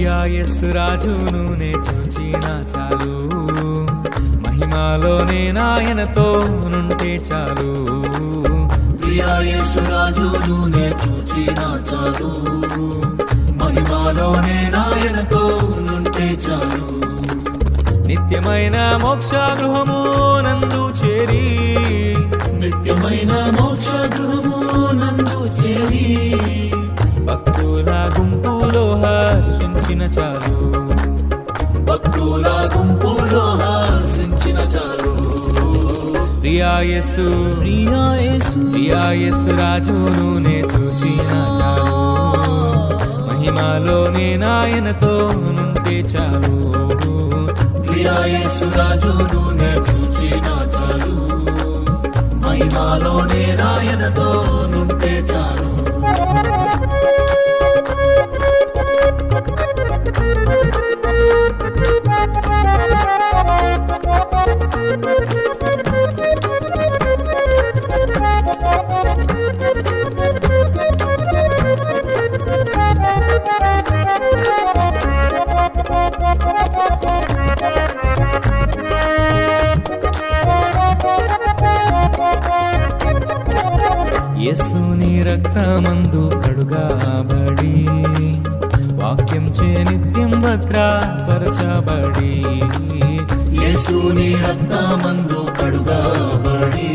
ప్రియా యేసు రాజును నే చూచిన చాలు, మహిమలోనే నాయనతో నుంటే చాలు. ప్రియా యేసు రాజును నే చూచిన చాలు, మహిమలోనే నాయనతో నుంటే చాలు. నిత్యమైన మోక్ష గృహము నందు చేరి, నిత్యమైన మోక్ష గృహము నందు చేరి, భక్తుల గుంపులో హర్షించిన చాలు, భక్తుల గుంపులో హర్షించిన చాలు. ప్రియా యేసు ప్రియా యేసు ప్రియా యేసు రాజును నే చూచిన చాలు, మహిమలోనే నాయనతో నుంటే చాలు. ప్రియా యేసు రాజును నే చూచిన చాలు, మహిమలోనే నాయనతో నుంటే చాలు. యేసుని రక్తమందు కడుగాబడి, వాక్యం చే నిత్యం భద్రపరచబడి, యేసుని రక్తమందు కడుగాబడి,